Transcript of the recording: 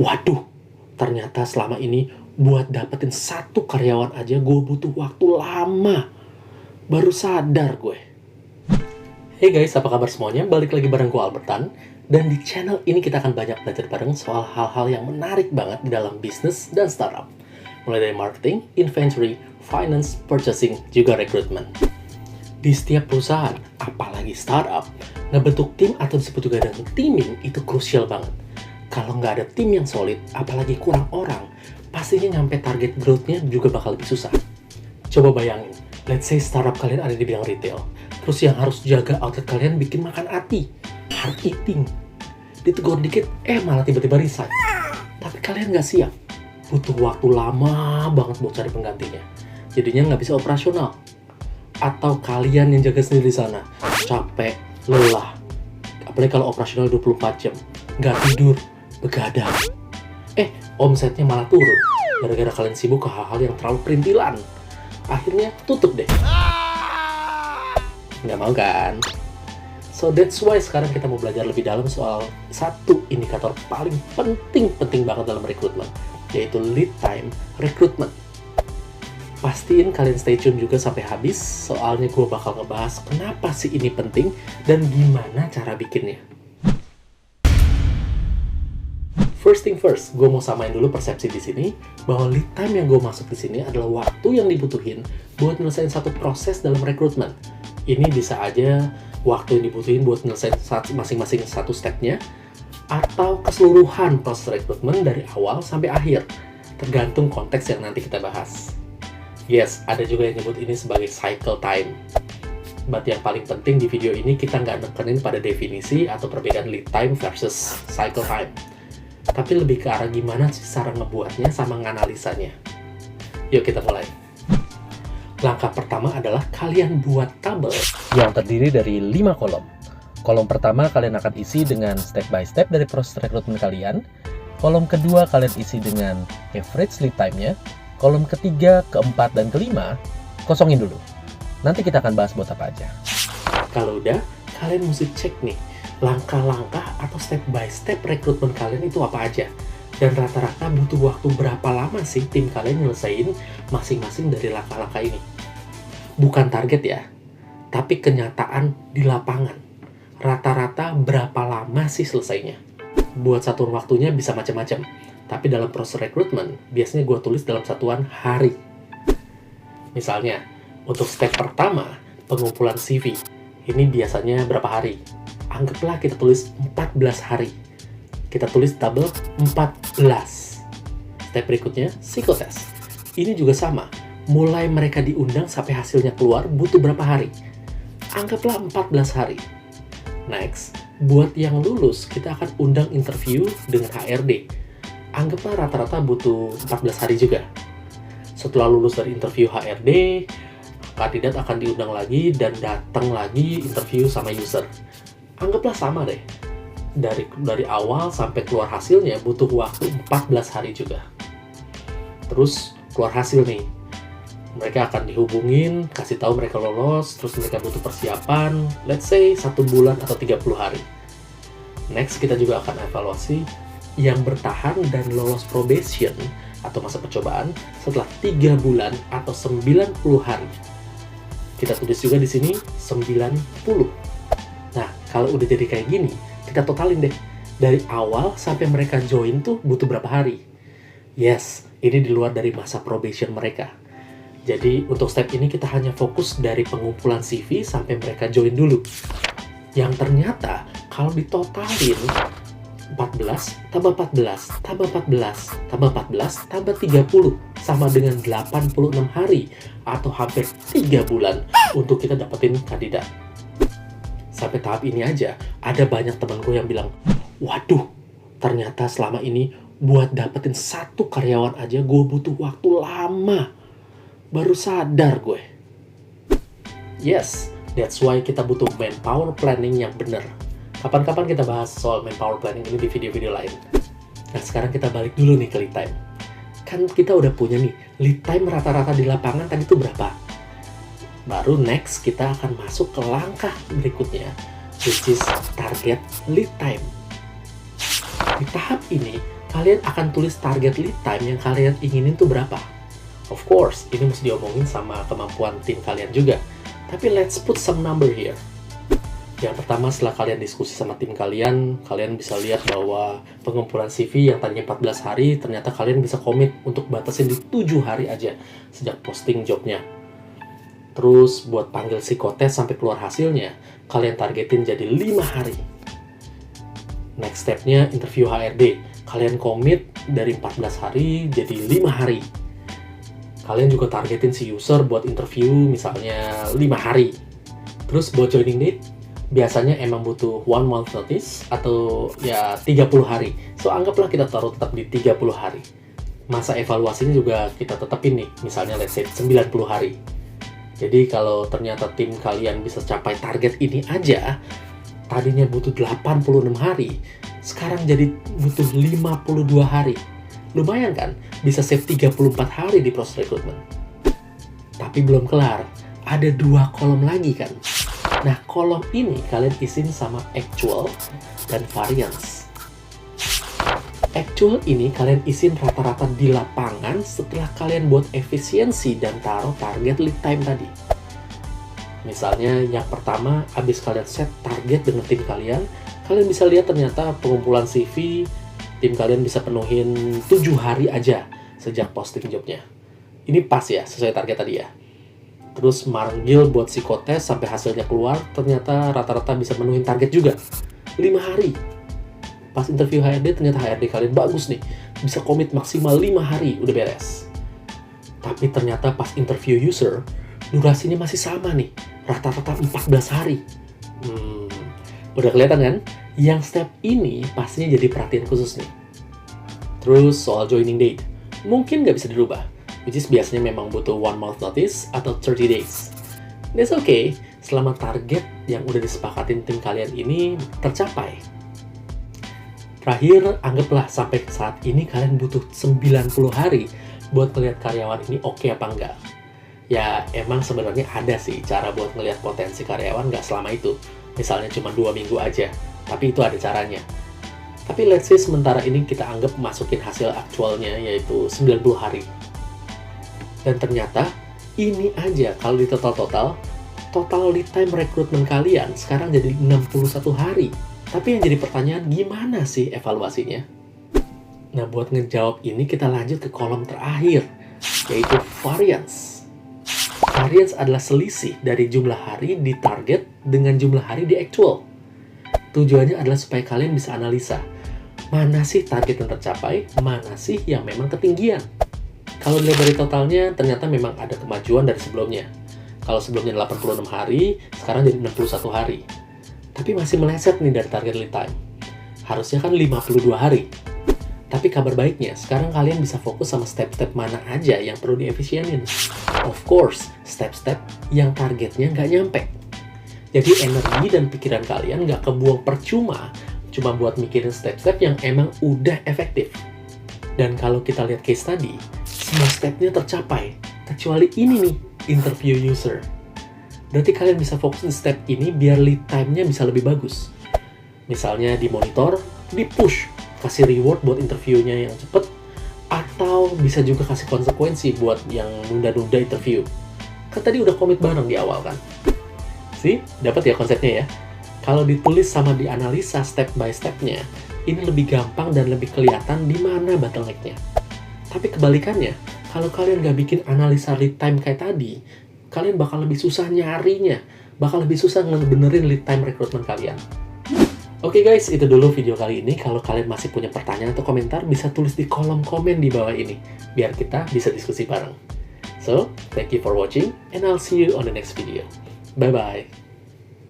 Waduh, ternyata selama ini buat dapetin satu karyawan aja gue butuh waktu lama. Baru sadar gue. Hey guys, apa kabar semuanya? Balik lagi bareng gue Albertan. Dan di channel ini kita akan banyak belajar bareng soal hal-hal yang menarik banget di dalam bisnis dan startup. Mulai dari marketing, inventory, finance, purchasing, juga rekrutmen. Di setiap perusahaan, apalagi startup, ngebentuk tim atau disebut juga dengan teaming itu krusial banget. Kalau nggak ada tim yang solid, apalagi kurang orang, pastinya nyampe target growth-nya juga bakal lebih susah. Coba bayangin, let's say startup kalian ada di bidang retail, terus yang harus jaga outlet kalian bikin makan hati, hard eating. Ditegur dikit, malah tiba-tiba resign. Tapi kalian nggak siap, butuh waktu lama banget buat cari penggantinya. Jadinya nggak bisa operasional. Atau kalian yang jaga sendiri di sana, capek, lelah. Apalagi kalau operasional 24 jam, nggak tidur, begadang. Omsetnya malah turun, gara-gara kalian sibuk ke hal-hal yang terlalu perintilan. Akhirnya tutup deh. Nggak mau kan? So that's why sekarang kita mau belajar lebih dalam soal satu indikator paling penting banget dalam rekrutmen, yaitu lead time rekrutmen. Pastiin kalian stay tune juga sampai habis, soalnya gue bakal ngebahas kenapa sih ini penting dan gimana cara bikinnya. First thing first, gue mau samain dulu persepsi di sini bahwa lead time yang gue maksud di sini adalah waktu yang dibutuhin buat nyelesain satu proses dalam rekrutmen. Ini bisa aja waktu yang dibutuhin buat nyelesain masing-masing satu stepnya, atau keseluruhan proses rekrutmen dari awal sampai akhir, tergantung konteks yang nanti kita bahas. Yes, ada juga yang nyebut ini sebagai cycle time. But yang paling penting di video ini kita nggak nekenin pada definisi atau perbedaan lead time versus cycle time. Tapi lebih ke arah gimana sih cara ngebuatnya sama nganalisanya. Yuk kita mulai. Langkah pertama adalah kalian buat tabel yang terdiri dari 5 kolom. Kolom pertama kalian akan isi dengan step by step dari proses rekrutmen kalian. Kolom kedua kalian isi dengan average lead time-nya. Kolom ketiga, keempat, dan kelima, kosongin dulu. Nanti kita akan bahas buat apa aja. Kalau udah, kalian mesti cek nih, langkah-langkah atau step by step rekrutmen kalian itu apa aja. Dan rata-rata butuh waktu berapa lama sih tim kalian nyelesain masing-masing dari langkah-langkah ini. Bukan target ya, tapi kenyataan di lapangan. Rata-rata berapa lama sih selesainya? Buat satuan waktunya bisa macam-macam. Tapi dalam proses rekrutmen, biasanya gue tulis dalam satuan hari. Misalnya, untuk step pertama, pengumpulan CV. Ini biasanya berapa hari? Anggaplah kita tulis 14 hari. Kita tulis double 14. Step berikutnya, psikotes. Ini juga sama. Mulai mereka diundang sampai hasilnya keluar butuh berapa hari? Anggaplah 14 hari. Next, buat yang lulus, kita akan undang interview dengan HRD. Anggaplah rata-rata butuh 14 hari juga. Setelah lulus dari interview HRD, kandidat akan diundang lagi dan datang lagi interview sama user. Anggaplah sama deh. Dari awal sampai keluar hasilnya butuh waktu 14 hari juga. Terus keluar hasil nih. Mereka akan dihubungin, kasih tahu mereka lolos, terus mereka butuh persiapan, let's say 1 bulan atau 30 hari. Next, kita juga akan evaluasi yang bertahan dan lolos probation atau masa percobaan setelah 3 bulan atau 90 hari. Kita tulis juga di sini 90. Nah, kalau udah jadi kayak gini, kita totalin deh. Dari awal sampai mereka join tuh butuh berapa hari? Yes, ini di luar dari masa probation mereka. Jadi, untuk step ini kita hanya fokus dari pengumpulan CV sampai mereka join dulu. Yang ternyata, kalau ditotalin, 14, tambah 14, tambah 14, tambah 14, tambah 30, sama dengan 86 hari, atau hampir 3 bulan untuk kita dapetin kandidat. Sampai tahap ini aja, ada banyak teman gue yang bilang, waduh, ternyata selama ini buat dapetin satu karyawan aja gue butuh waktu lama. Baru sadar gue. Yes, that's why kita butuh manpower planning yang bener. Kapan-kapan kita bahas soal manpower planning ini di video-video lain. Nah, sekarang kita balik dulu nih ke lead time. Kan kita udah punya nih, lead time rata-rata di lapangan tadi itu berapa? Baru next kita akan masuk ke langkah berikutnya, which is target lead time. Di tahap ini, kalian akan tulis target lead time yang kalian inginin tuh berapa. Of course, ini mesti diomongin sama kemampuan tim kalian juga. Tapi let's put some number here. Yang pertama, setelah kalian diskusi sama tim kalian bisa lihat bahwa pengumpulan CV yang tadinya 14 hari, ternyata kalian bisa komit untuk batasin di 7 hari aja sejak posting jobnya. Terus buat panggil psikotes sampai keluar hasilnya, kalian targetin jadi 5 hari. Next step-nya interview HRD. Kalian komit dari 14 hari jadi 5 hari. Kalian juga targetin si user buat interview misalnya 5 hari. Terus buat joining date, biasanya emang butuh 1 month notice atau ya 30 hari. So anggaplah kita taruh tetap di 30 hari. Masa evaluasinya juga kita tetapin nih, misalnya let's say 90 hari. Jadi kalau ternyata tim kalian bisa capai target ini aja, tadinya butuh 86 hari, sekarang jadi butuh 52 hari. Lumayan kan? Bisa save 34 hari di proses rekrutmen. Tapi belum kelar, ada 2 kolom lagi kan? Nah, kolom ini kalian isin sama actual dan variance. Actual ini kalian isin rata-rata di lapangan setelah kalian buat efisiensi dan taruh target lead time tadi. Misalnya yang pertama, habis kalian set target dengan tim kalian bisa lihat ternyata pengumpulan CV tim kalian bisa penuhin 7 hari aja sejak posting jobnya. Ini pas ya, sesuai target tadi ya. Terus manggil buat psikotes sampai hasilnya keluar, ternyata rata-rata bisa menuhin target juga. 5 hari. Pas interview HRD, ternyata HRD kalian bagus nih. Bisa komit maksimal 5 hari, udah beres. Tapi ternyata pas interview user, durasinya masih sama nih. Rata-rata 14 hari. Udah kelihatan kan? Yang step ini pastinya jadi perhatian khusus nih. Terus soal joining date, mungkin nggak bisa dirubah, which is biasanya memang butuh 1 month notice atau 30 days. That's okay, selama target yang udah disepakatin tim kalian ini tercapai. Terakhir, anggaplah sampai saat ini kalian butuh 90 hari buat ngeliat karyawan ini oke apa enggak. Ya, emang sebenarnya ada sih cara buat ngeliat potensi karyawan nggak selama itu. Misalnya cuma 2 minggu aja. Tapi itu ada caranya. Tapi let's say sementara ini kita anggap masukin hasil aktualnya yaitu 90 hari. Dan ternyata ini aja kalau di total lead time rekrutmen kalian sekarang jadi 61 hari. Tapi yang jadi pertanyaan, gimana sih evaluasinya? Nah, buat ngejawab ini kita lanjut ke kolom terakhir, yaitu variance. Variance adalah selisih dari jumlah hari di target dengan jumlah hari di actual. Tujuannya adalah supaya kalian bisa analisa, mana sih target yang tercapai, mana sih yang memang ketinggian. Kalau dilihat dari totalnya, ternyata memang ada kemajuan dari sebelumnya. Kalau sebelumnya 86 hari, sekarang jadi 61 hari. Tapi masih meleset nih dari target lead time. Harusnya kan 52 hari. Tapi kabar baiknya, sekarang kalian bisa fokus sama step-step mana aja yang perlu diefisienin. Of course, step-step yang targetnya nggak nyampe. Jadi energi dan pikiran kalian nggak kebuang percuma, cuma buat mikirin step-step yang emang udah efektif. Dan kalau kita lihat case tadi, semua stepnya tercapai, kecuali ini nih, interview user. Berarti kalian bisa fokus di step ini biar lead time-nya bisa lebih bagus. Misalnya di monitor, di push, kasih reward buat interviewnya yang cepet, atau bisa juga kasih konsekuensi buat yang nunda-nunda interview. Kan tadi udah komit bareng di awal kan? Sih, dapat ya konsepnya ya? Kalau ditulis sama dianalisa step by step-nya, ini lebih gampang dan lebih kelihatan di mana bottleneck-nya. Tapi kebalikannya, kalau kalian nggak bikin analisa lead time kayak tadi, kalian bakal lebih susah nyarinya, bakal lebih susah ngebenerin lead time rekrutmen kalian. Oke guys, itu dulu video kali ini. Kalau kalian masih punya pertanyaan atau komentar, bisa tulis di kolom komen di bawah ini, biar kita bisa diskusi bareng. So, thank you for watching, and I'll see you on the next video. Bye-bye.